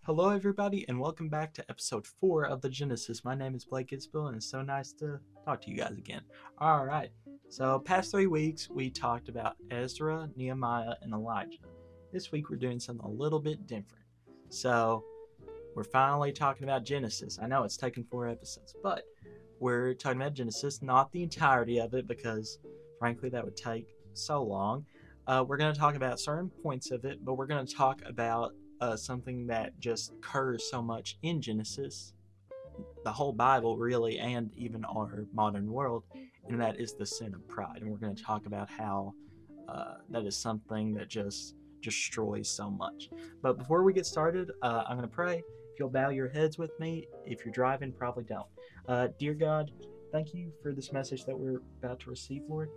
Hello, everybody, and welcome back to episode 4 of the Genesis. My name is Blake Isbell, and it's so nice to talk to you guys again. All right, so past 3 weeks we talked about Ezra, Nehemiah, and Elijah. This week we're doing something a little bit different. So we're finally talking about Genesis. I know it's taken 4 episodes, but we're talking about Genesis, not the entirety of it, because frankly that would take so long. We're going to talk about certain points of it, but we're going to talk about something that just occurs so much in Genesis, the whole Bible really, and even our modern world, and that is the sin of pride. And we're going to talk about how that is something that just destroys so much. But before we get started, I'm going to pray. If you'll bow your heads with me, if you're driving, probably don't. Dear God, thank you for this message that we're about to receive, Lord.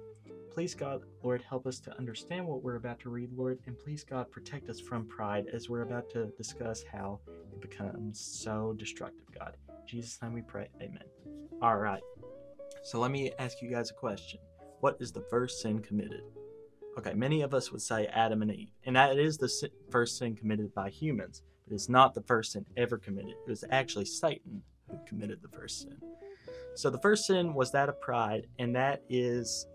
Please, God, Lord, help us to understand what we're about to read, Lord, and please, God, protect us from pride as we're about to discuss how it becomes so destructive, God. In Jesus' name we pray, amen. All right, so let me ask you guys a question. What is the first sin committed? Okay, many of us would say Adam and Eve, and that is the first sin committed by humans, but it's not the first sin ever committed. It was actually Satan who committed the first sin. So the first sin was that of pride, and that is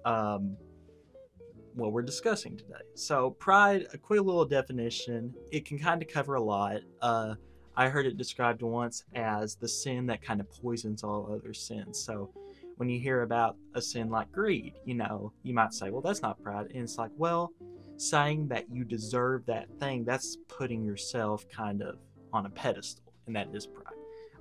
what we're discussing today. So pride, a quick little definition, it can kind of cover a lot. I heard it described once as the sin that kind of poisons all other sins. So when you hear about a sin like greed, you might say, well, that's not pride. And it's like, well, saying that you deserve that thing, that's putting yourself kind of on a pedestal, and that is pride.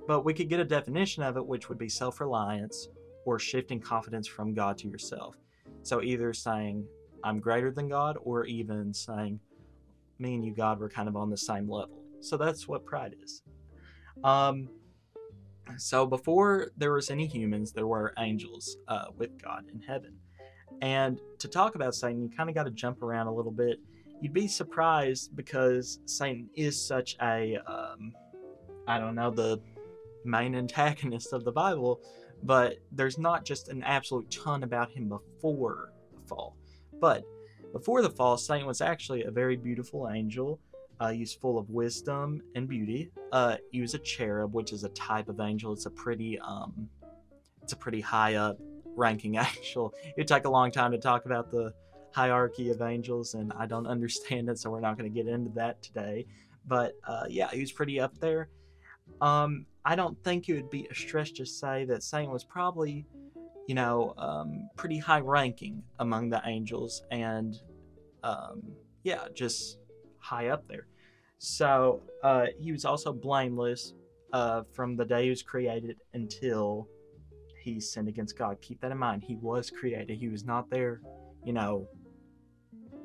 But we could get a definition of it, which would be self-reliance or shifting confidence from God to yourself. So either saying, I'm greater than God, or even saying, me and you, God, we're kind of on the same level. So that's what pride is. So before there was any humans, there were angels with God in heaven. And to talk about Satan, you kind of got to jump around a little bit. You'd be surprised because Satan is such a, the main antagonist of the Bible, but there's not just an absolute ton about him before the fall. But before the fall, Satan was actually a very beautiful angel. He was full of wisdom and beauty. He was a cherub, which is a type of angel. It's a pretty high up ranking angel. It would take a long time to talk about the hierarchy of angels, and I don't understand it, so we're not going to get into that today. But he was pretty up there. I don't think it would be a stretch to say that Satan was probably, pretty high ranking among the angels, and just high up there. So he was also blameless from the day he was created until he sinned against God. Keep that in mind. He was created. He was not there,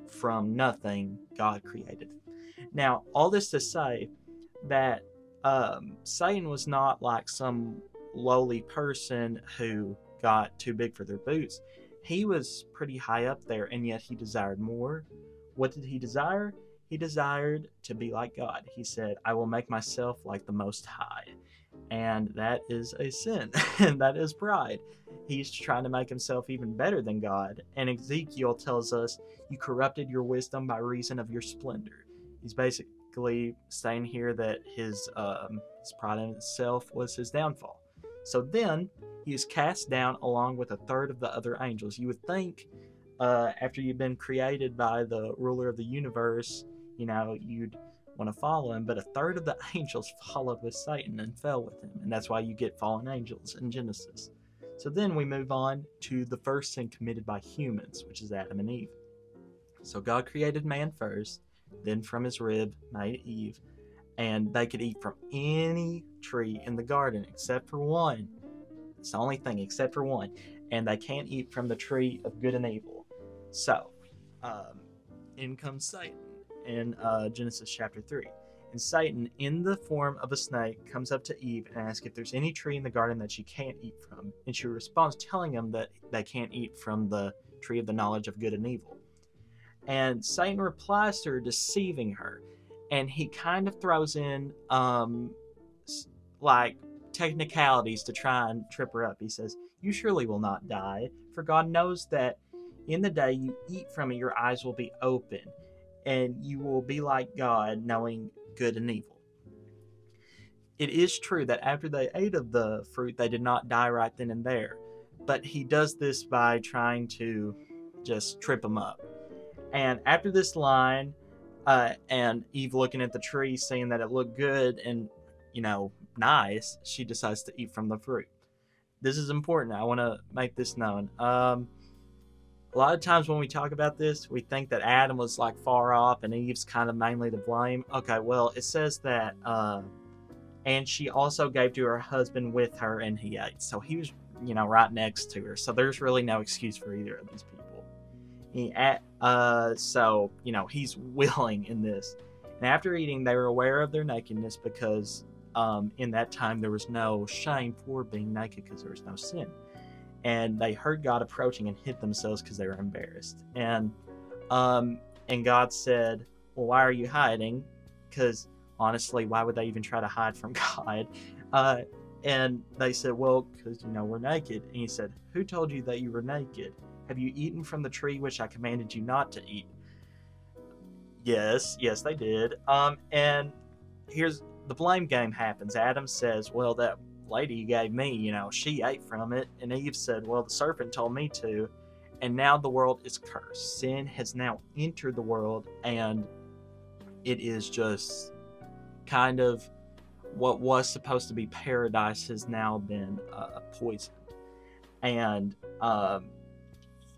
from nothing. God created. Now, all this to say that Satan was not like some lowly person who got too big for their boots. He was pretty high up there, and yet he desired more. What did he desire? He desired to be like God. He said, I will make myself like the Most High. And that is a sin, and that is pride. He's trying to make himself even better than God. And Ezekiel tells us, you corrupted your wisdom by reason of your splendor. He's basically saying here that his pride in itself was his downfall. So then he is cast down along with a third of the other angels. You would think after you've been created by the ruler of the universe, you'd want to follow him, but a third of the angels followed with Satan and fell with him, and that's why you get fallen angels in Genesis. So then we move on to the first sin committed by humans, which is Adam and Eve. So God created man first, then from his rib made Eve, and they could eat from any tree in the garden except for one. It's the only thing except for one, and they can't eat from the tree of good and evil. So in comes Satan in Genesis chapter 3. And Satan, in the form of a snake, comes up to Eve and asks if there's any tree in the garden that she can't eat from. And she responds telling him that they can't eat from the tree of the knowledge of good and evil. And Satan replies to her, deceiving her. And he kind of throws in technicalities to try and trip her up. He says, you surely will not die, for God knows that in the day you eat from it, your eyes will be open, and you will be like God, knowing good and evil. it is true that after they ate of the fruit, they did not die right then and there. But he does this by trying to just trip them up. And after this line, and Eve looking at the tree, seeing that it looked good and, nice, she decides to eat from the fruit. This is important. I want to make this known. A lot of times when we talk about this, we think that Adam was like far off and Eve's kind of mainly to blame. Okay, well, it says that, and she also gave to her husband with her and he ate. So he was, right next to her. So there's really no excuse for either of these people. He's willing in this. And after eating, they were aware of their nakedness because in that time there was no shame for being naked because there was no sin. And they heard God approaching and hid themselves because they were embarrassed. And God said, well, why are you hiding? Because honestly, why would they even try to hide from God? And they said, well, because, we're naked. And he said, who told you that you were naked? Have you eaten from the tree which I commanded you not to eat? Yes, they did. And here's the blame game happens. Adam says, well, that lady you gave me, she ate from it. And Eve said, well, the serpent told me to. And now the world is cursed. Sin has now entered the world, and it is just kind of what was supposed to be paradise has now been poisoned. And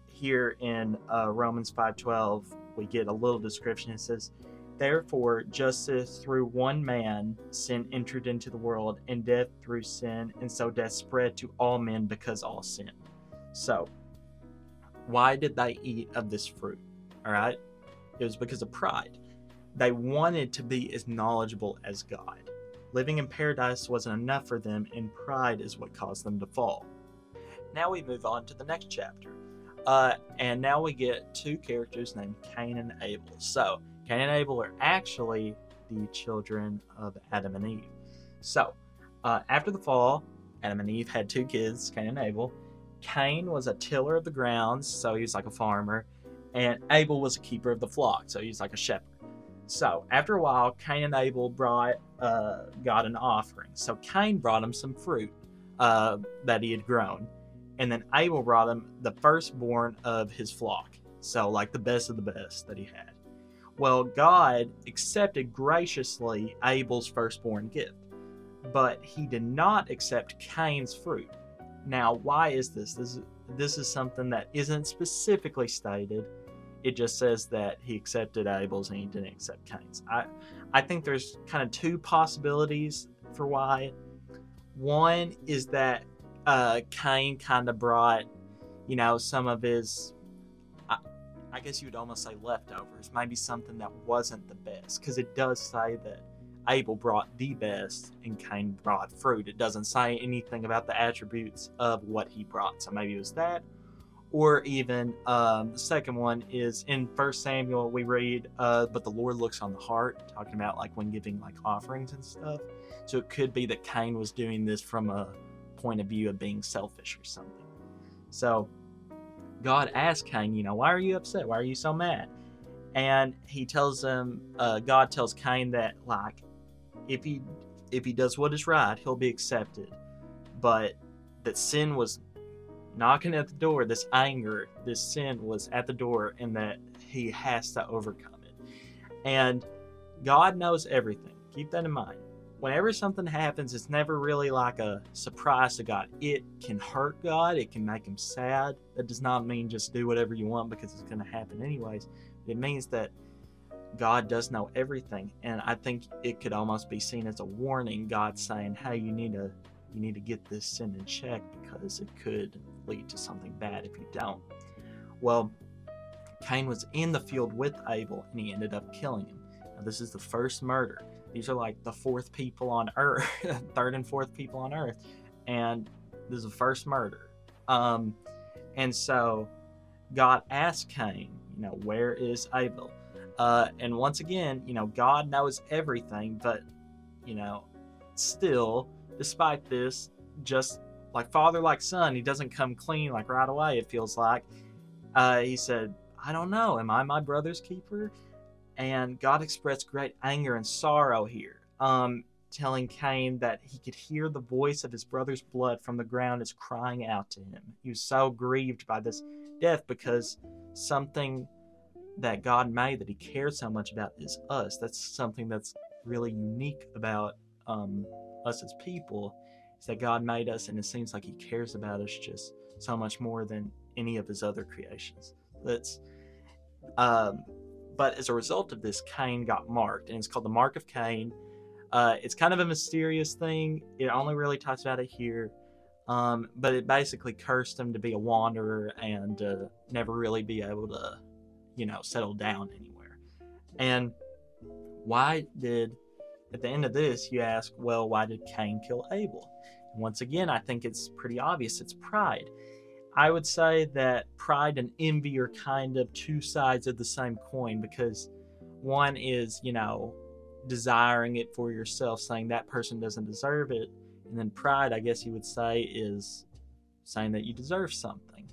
here in Romans 5:12, we get a little description. It says, therefore, just as through one man sin entered into the world, and death through sin, and so death spread to all men because all sinned. So, why did they eat of this fruit? All right? It was because of pride. They wanted to be as knowledgeable as God. Living in paradise wasn't enough for them, and pride is what caused them to fall. Now we move on to the next chapter. And now we get two characters named Cain and Abel. So, Cain and Abel are actually the children of Adam and Eve. So, after the fall, Adam and Eve had two kids, Cain and Abel. Cain was a tiller of the grounds, so he was like a farmer. And Abel was a keeper of the flock, so he was like a shepherd. So, after a while, Cain and Abel brought God an offering. So, Cain brought him some fruit that he had grown. And then Abel brought him the firstborn of his flock. So, like the best of the best that he had. Well, God accepted graciously Abel's firstborn gift, but he did not accept Cain's fruit. Now, why is this? This is something that isn't specifically stated. It just says that he accepted Abel's and he didn't accept Cain's. I think there's kind of two possibilities for why. One is that Cain kind of brought, some of his, I guess you would almost say leftovers, maybe something that wasn't the best, because it does say that Abel brought the best and Cain brought fruit. It doesn't say anything about the attributes of what he brought, so maybe it was that. Or even the second one is in 1 Samuel we read, but the Lord looks on the heart, talking about like when giving like offerings and stuff. So it could be that Cain was doing this from a point of view of being selfish or something. So God asked Cain, why are you upset? Why are you so mad? And he tells him, God tells Cain that like, if he does what is right, he'll be accepted. But that sin was knocking at the door, this anger, this sin was at the door, and that he has to overcome it. And God knows everything. Keep that in mind. Whenever something happens, it's never really like a surprise to God. It can hurt God. It can make him sad. That does not mean just do whatever you want because it's going to happen anyways. It means that God does know everything. And I think it could almost be seen as a warning. God saying, hey, you need to get this sin in check because it could lead to something bad if you don't. Well, Cain was in the field with Abel and he ended up killing him. Now, this is the first murder. These are like the fourth people on earth, third and fourth people on earth. And this is the first murder. And so God asked Cain, where is Abel? And once again, God knows everything, but, still, despite this, just like father, like son, he doesn't come clean like right away, it feels like. He said, I don't know, am I my brother's keeper? And God expressed great anger and sorrow here. telling Cain that he could hear the voice of his brother's blood from the ground is crying out to him. He was so grieved by this death because something that God made that he cares so much about is us. That's something that's really unique about us as people, is that God made us, and it seems like he cares about us just so much more than any of his other creations. But as a result of this, Cain got marked, and it's called the Mark of Cain. It's kind of a mysterious thing. It only really talks about it here. But it basically cursed him to be a wanderer and never really be able to, settle down anywhere. And at the end of this, you ask, well, why did Cain kill Abel? And once again, I think it's pretty obvious. It's pride. I would say that pride and envy are kind of two sides of the same coin, because one is, desiring it for yourself, saying that person doesn't deserve it. And then pride, I guess you would say, is saying that you deserve something.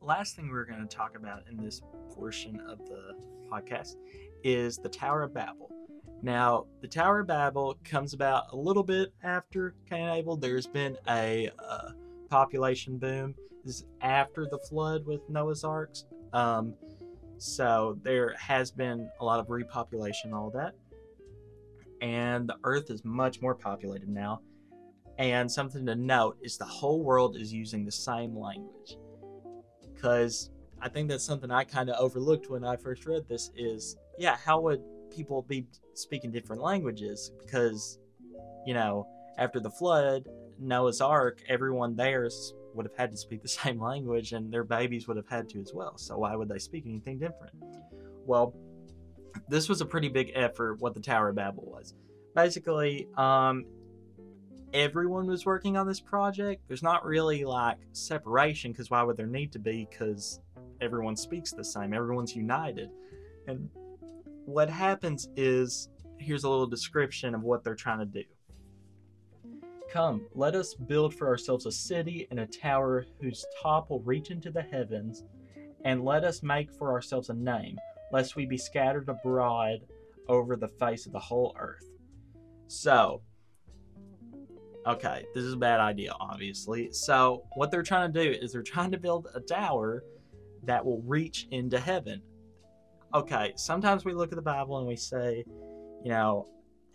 Last thing we're going to talk about in this portion of the podcast is the Tower of Babel. Now, the Tower of Babel comes about a little bit after Cain and Abel. There's been a population boom. This is after the flood with Noah's Arks. So there has been a lot of repopulation and all that. And the earth is much more populated now. And something to note is the whole world is using the same language. Because I think that's something I kind of overlooked when I first read this is, how would people be speaking different languages? Because, after the flood, Noah's Ark, everyone there would have had to speak the same language, and their babies would have had to as well. So why would they speak anything different? Well, this was a pretty big effort, what the Tower of Babel was. Basically, everyone was working on this project. There's not really separation, because why would there need to be? Because everyone speaks the same. Everyone's united. And what happens is, here's a little description of what they're trying to do. Come, let us build for ourselves a city and a tower whose top will reach into the heavens, and let us make for ourselves a name, lest we be scattered abroad over the face of the whole earth. So, okay, this is a bad idea, obviously. So, what they're trying to do is they're trying to build a tower that will reach into heaven. Okay, sometimes we look at the Bible and we say,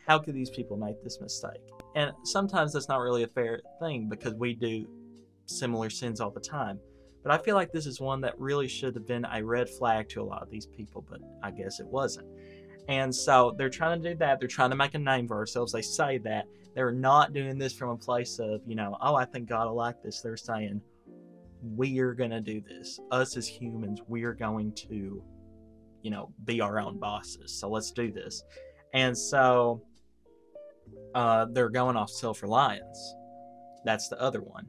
how could these people make this mistake? And sometimes that's not really a fair thing, because we do similar sins all the time. But I feel like this is one that really should have been a red flag to a lot of these people, but I guess it wasn't. And so they're trying to do that. They're trying to make a name for ourselves. They say that. They're not doing this from a place of, I think God will like this. They're saying, we're going to do this. Us as humans, we're going to, be our own bosses. So let's do this. And so they're going off self-reliance. That's the other one.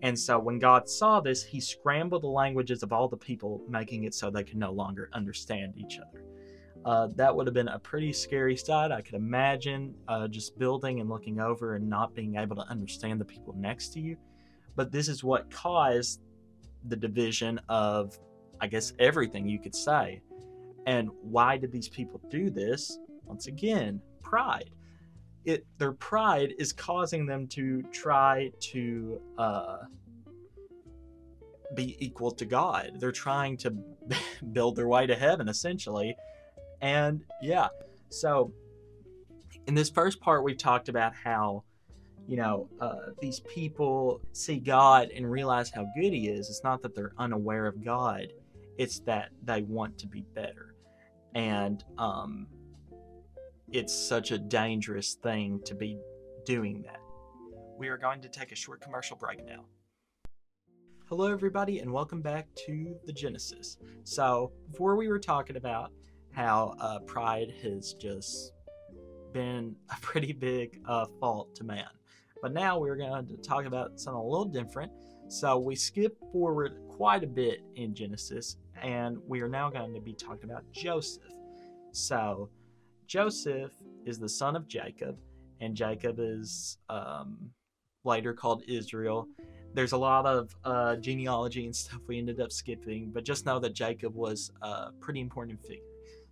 And so when God saw this, he scrambled the languages of all the people, making it so they could no longer understand each other. That would have been a pretty scary sight. I could imagine just building and looking over and not being able to understand the people next to you. But this is what caused the division of, I guess, everything, you could say. And why did these people do this? Once again, pride. Their pride is causing them to try to be equal to God. They're trying to build their way to heaven, essentially. And so in this first part, we talked about how, these people see God and realize how good he is. It's not that they're unaware of God. It's that they want to be better. And it's such a dangerous thing to be doing that. We are going to take a short commercial break now. Hello, everybody, and welcome back to the Genesis. So, before we were talking about how pride has just been a pretty big fault to man. But now we're going to talk about something a little different. So, we skip forward quite a bit in Genesis, and we are now going to be talking about Joseph. So, Joseph is the son of Jacob, and Jacob is later called Israel. There's a lot of genealogy and stuff we ended up skipping, but just know that Jacob was a pretty important figure.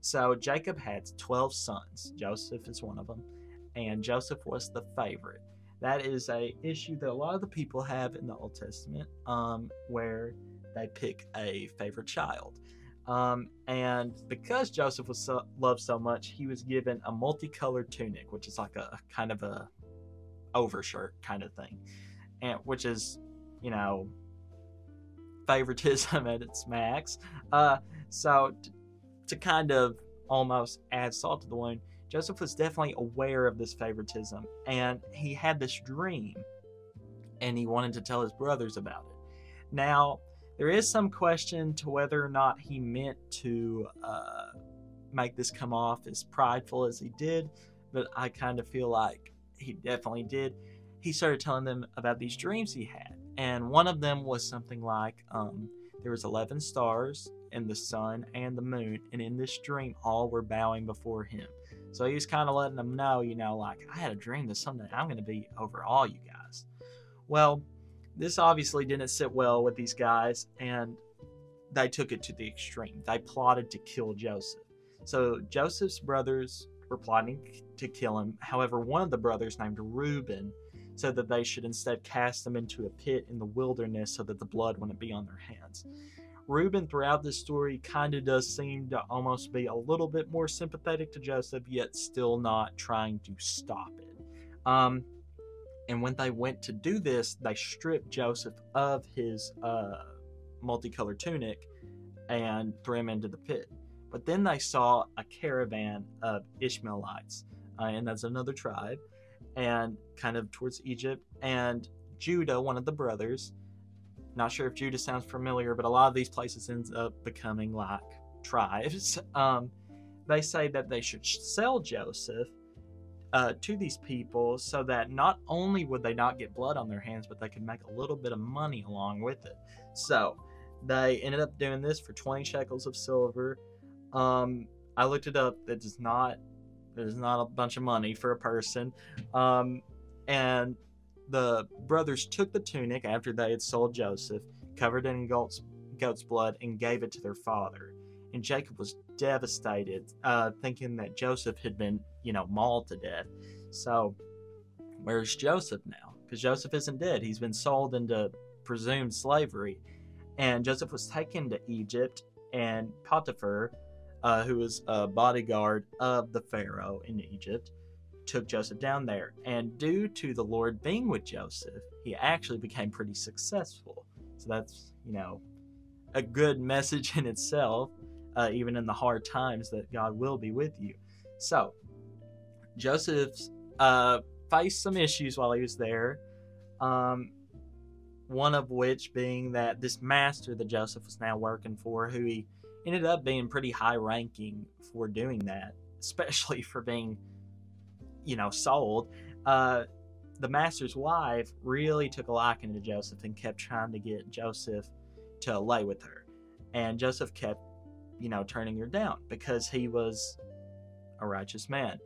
So Jacob had 12 sons. Joseph is one of them. and Joseph was the favorite. That is a issue that a lot of the people have in the Old Testament, where they pick a favorite child. And because Joseph was loved so much, he was given a multicolored tunic, which is like a kind of a overshirt kind of thing, and which is, favoritism at its max. So to kind of almost add salt to the wound, Joseph was definitely aware of this favoritism, and he had this dream, and he wanted to tell his brothers about it. Now, there is some question to whether or not he meant to make this come off as prideful as he did, but I kind of feel like he definitely did. He started telling them about these dreams he had, and one of them was something like there was 11 stars and the sun and the moon, and in this dream all were bowing before him. So he was kind of letting them know, like, I had a dream that someday I'm going to be over all you guys. Well, this obviously didn't sit well with these guys, and they took it to the extreme. They plotted to kill Joseph. So Joseph's brothers were plotting to kill him. However, one of the brothers, named Reuben, said that they should instead cast him into a pit in the wilderness so that the blood wouldn't be on their hands. Reuben, throughout this story, kind of does seem to almost be a little bit more sympathetic to Joseph, yet still not trying to stop it. And when they went to do this, they stripped Joseph of his multicolored tunic and threw him into the pit. But then they saw a caravan of Ishmaelites, and that's another tribe, and kind of towards Egypt, and Judah, one of the brothers. Not sure if Judah sounds familiar, but a lot of these places ends up becoming like tribes. They say that they should sell Joseph to these people so that not only would they not get blood on their hands, but they could make a little bit of money along with it. So they ended up doing this for 20 shekels of silver. I looked it up. That is not a bunch of money for a person. And the brothers took the tunic after they had sold Joseph, covered it in goat's blood, and gave it to their father. And Jacob was devastated, thinking that Joseph had been, mauled to death. So, where's Joseph now? Because Joseph isn't dead. He's been sold into presumed slavery. And Joseph was taken to Egypt, and Potiphar, who was a bodyguard of the Pharaoh in Egypt, took Joseph down there. And due to the Lord being with Joseph, he actually became pretty successful. So that's, a good message in itself, even in the hard times, that God will be with you. So, Joseph faced some issues while he was there. One of which being that this master that Joseph was now working for, who he ended up being pretty high ranking for doing that, especially for being, sold. The master's wife really took a liking to Joseph and kept trying to get Joseph to lay with her. And Joseph kept, turning her down because he was a righteous man.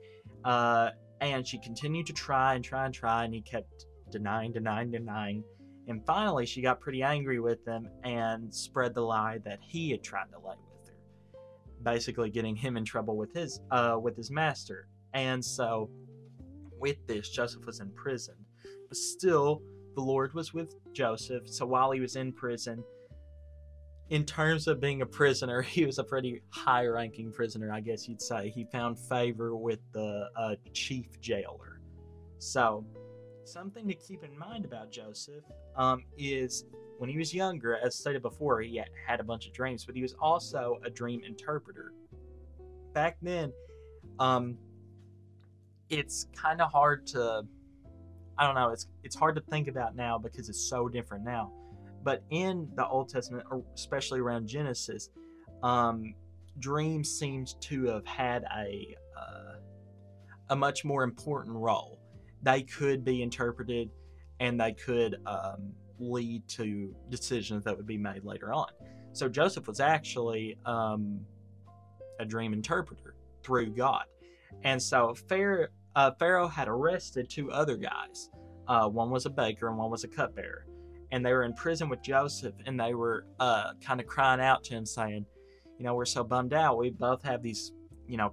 And she continued to try, and he kept denying. And finally, she got pretty angry with him and spread the lie that he had tried to lay with her, basically getting him in trouble with his master. And so, with this, Joseph was in prison. But still, the Lord was with Joseph. So while he was in prison, in terms of being a prisoner, he was a pretty high-ranking prisoner, I guess you'd say. He found favor with the chief jailer. So, something to keep in mind about Joseph is when he was younger, as stated before, he had a bunch of dreams, but he was also a dream interpreter. Back then, it's kind of hard to, it's hard to think about now because it's so different now. But in the Old Testament, especially around Genesis, dreams seemed to have had a much more important role. They could be interpreted, and they could lead to decisions that would be made later on. So Joseph was actually a dream interpreter through God. And so Pharaoh had arrested two other guys. One was a baker and one was a cupbearer. And they were in prison with Joseph, and they were kind of crying out to him saying, we're so bummed out. We both have these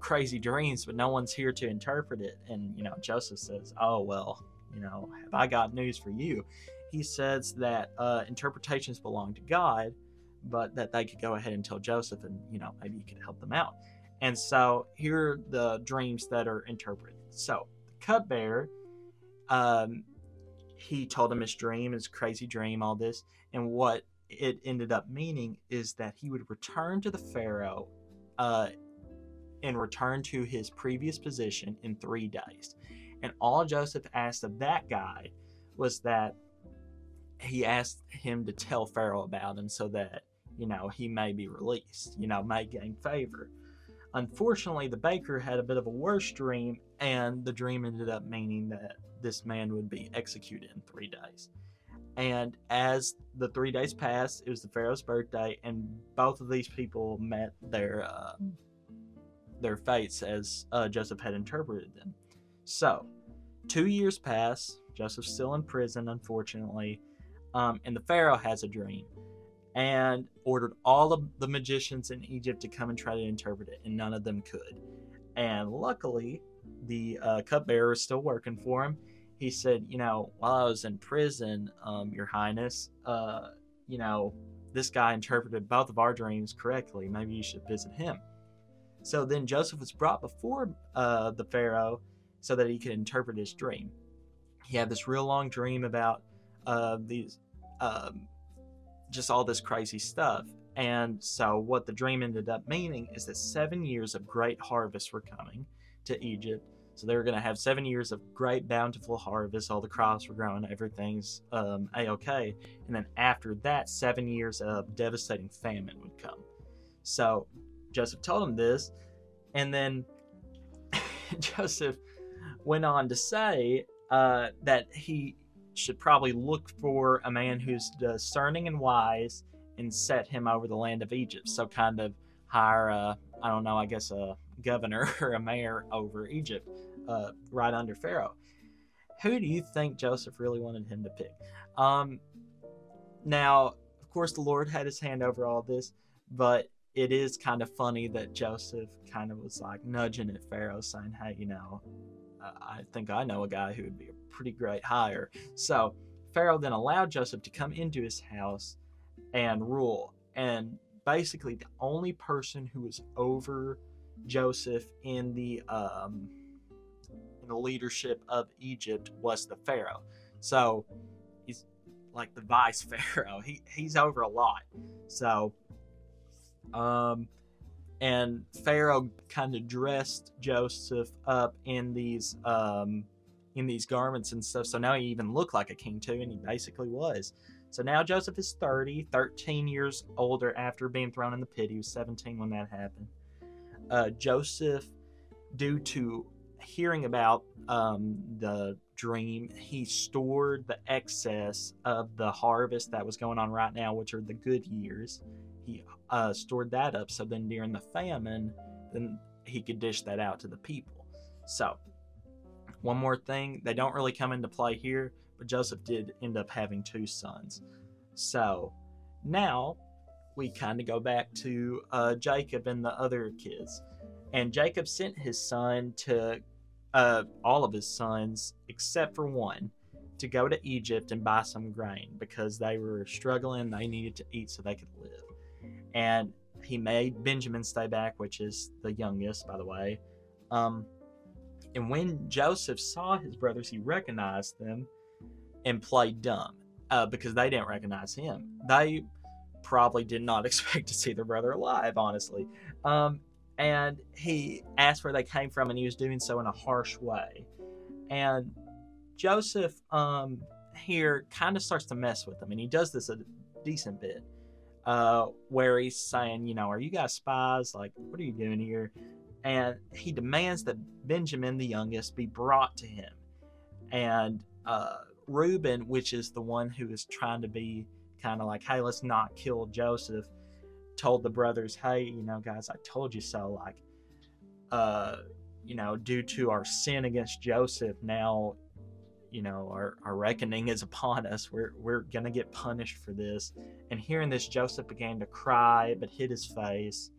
crazy dreams, but no one's here to interpret it. And, Joseph says, oh, well, have I got news for you? He says that interpretations belong to God, but that they could go ahead and tell Joseph, and, maybe he could help them out. And so here are the dreams that are interpreted. So the cupbearer, he told him his dream, his crazy dream, all this. And what it ended up meaning is that he would return to the Pharaoh and return to his previous position in 3 days. And all Joseph asked of that guy was that he asked him to tell Pharaoh about him so that, he may be released, may gain favor. Unfortunately, the baker had a bit of a worse dream, and the dream ended up meaning that this man would be executed in 3 days. And as the 3 days passed, it was the Pharaoh's birthday, and both of these people met their fates as Joseph had interpreted them. So, 2 years pass. Joseph's still in prison, unfortunately, and the Pharaoh has a dream and ordered all of the magicians in Egypt to come and try to interpret it, and none of them could. And luckily, the cupbearer is still working for him. He said, while I was in prison, Your Highness, this guy interpreted both of our dreams correctly. Maybe you should visit him. So then Joseph was brought before the Pharaoh so that he could interpret his dream. He had this real long dream about these just all this crazy stuff. And so what the dream ended up meaning is that 7 years of great harvest were coming to Egypt. So they were going to have 7 years of great bountiful harvest. All the crops were growing. Everything's A-okay. And then after that, 7 years of devastating famine would come. So Joseph told him this. And then Joseph went on to say that he should probably look for a man who's discerning and wise and set him over the land of Egypt. So kind of hire a governor or a mayor over Egypt, right under Pharaoh. Who do you think Joseph really wanted him to pick? Now, of course, the Lord had his hand over all this, but it is kind of funny that Joseph kind of was like nudging at Pharaoh, saying, hey, I think I know a guy who would be a pretty great hire. So Pharaoh then allowed Joseph to come into his house and rule. And basically the only person who was over Joseph in the leadership of Egypt was the Pharaoh. So he's like the vice Pharaoh. He's over a lot. So and Pharaoh kind of dressed Joseph up in these garments and stuff. So now he even looked like a king too, and he basically was. So now Joseph is 30, 13 years older after being thrown in the pit. He was 17 when that happened. Joseph, due to hearing about the dream, he stored the excess of the harvest that was going on right now, which are the good years. He stored that up, so then during the famine, then he could dish that out to the people. So, one more thing, they don't really come into play here, but Joseph did end up having 2 sons. So, now we kind of go back to Jacob and the other kids. And Jacob sent his son to, all of his sons, except for one, to go to Egypt and buy some grain because they were struggling, they needed to eat so they could live. And he made Benjamin stay back, which is the youngest, by the way. And when Joseph saw his brothers, he recognized them and played dumb because they didn't recognize him. They probably did not expect to see their brother alive, honestly. And he asked where they came from, and he was doing so in a harsh way. And Joseph here kind of starts to mess with them, and he does this a decent bit. Where he's saying, are you guys spies? Like, what are you doing here? And he demands that Benjamin, the youngest, be brought to him. And Reuben, which is the one who is trying to be kind of like, hey, let's not kill Joseph, told the brothers, hey, guys, I told you so. Like, due to our sin against Joseph, now our reckoning is upon us. We're gonna get punished for this. And hearing this, Joseph began to cry but hid his face.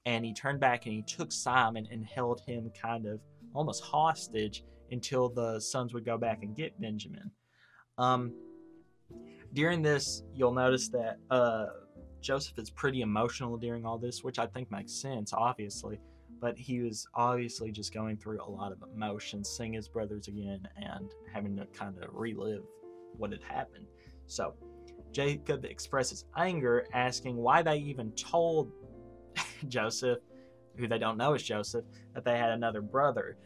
and he turned back and he took Simon and held him kind of almost hostage until the sons would go back and get Benjamin. During this, you'll notice that Joseph is pretty emotional during all this, which I think makes sense, obviously. But he was obviously just going through a lot of emotions, seeing his brothers again and having to kind of relive what had happened. So Jacob expresses anger, asking why they even told Joseph, who they don't know is Joseph, that they had another brother.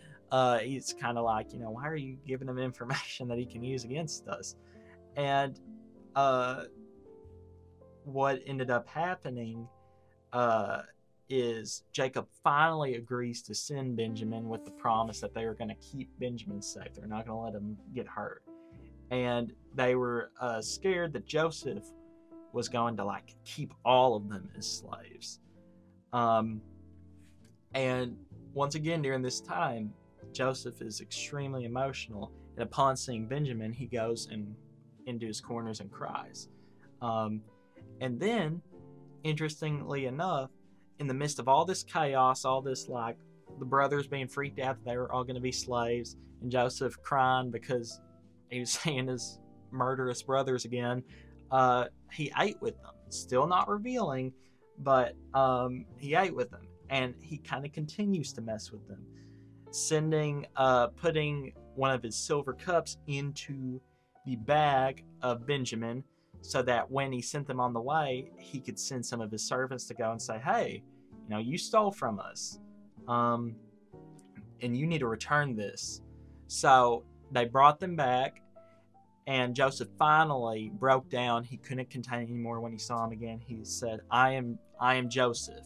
He's kind of like, why are you giving him information that he can use against us? And what ended up happening is Jacob finally agrees to send Benjamin with the promise that they are going to keep Benjamin safe. They're not going to let him get hurt. And they were scared that Joseph was going to keep all of them as slaves. And once again, during this time, Joseph is extremely emotional. And upon seeing Benjamin, he goes into his corners and cries. And then, interestingly enough, in the midst of all this chaos, all this the brothers being freaked out that they were all going to be slaves, and Joseph crying because he was seeing his murderous brothers again, he ate with them. Still not revealing, but he ate with them, and he kind of continues to mess with them, putting one of his silver cups into the bag of Benjamin, so that when he sent them on the way, he could send some of his servants to go and say, hey, you stole from us, and you need to return this. So they brought them back, and Joseph finally broke down. He couldn't contain it anymore when he saw him again. He said, I am Joseph,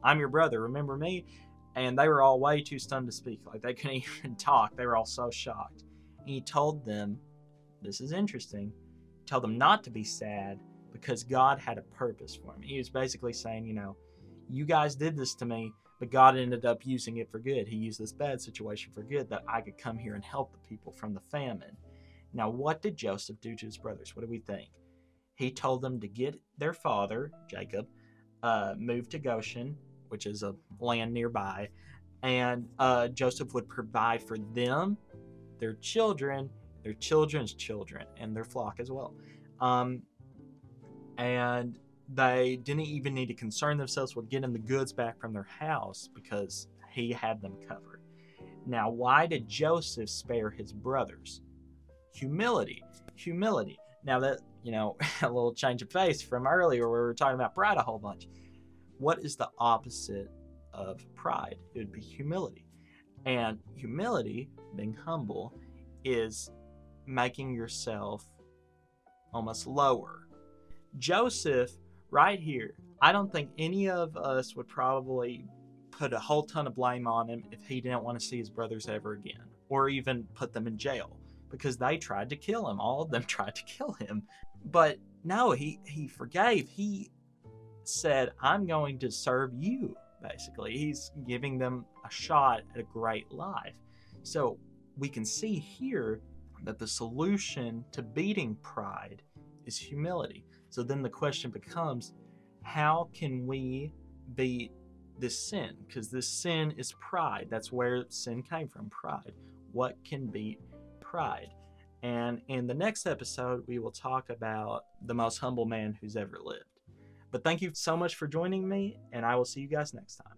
I'm your brother, remember me? And they were all way too stunned to speak. They couldn't even talk. They were all so shocked. And he told them, this is interesting, tell them not to be sad because God had a purpose for him. He was basically saying, you guys did this to me, but God ended up using it for good. He used this bad situation for good, that I could come here and help the people from the famine. Now, what did Joseph do to his brothers? What do we think? He told them to get their father, Jacob, moved to Goshen, which is a land nearby, and Joseph would provide for them, their children, their children's children, and their flock as well. And they didn't even need to concern themselves with getting the goods back from their house because he had them covered. Now, why did Joseph spare his brothers? Humility. Now that, a little change of pace from earlier where we were talking about pride a whole bunch. What is the opposite of pride? It would be humility. And humility, being humble, is making yourself almost lower. Joseph, right here, I don't think any of us would probably put a whole ton of blame on him if he didn't want to see his brothers ever again, or even put them in jail, because they tried to kill him. All of them tried to kill him. But no, he forgave. He said, I'm going to serve you, basically. He's giving them a shot at a great life. So we can see here that the solution to beating pride is humility. So then the question becomes, how can we beat this sin? Because this sin is pride. That's where sin came from, pride. What can beat pride? And in the next episode, we will talk about the most humble man who's ever lived. But thank you so much for joining me, and I will see you guys next time.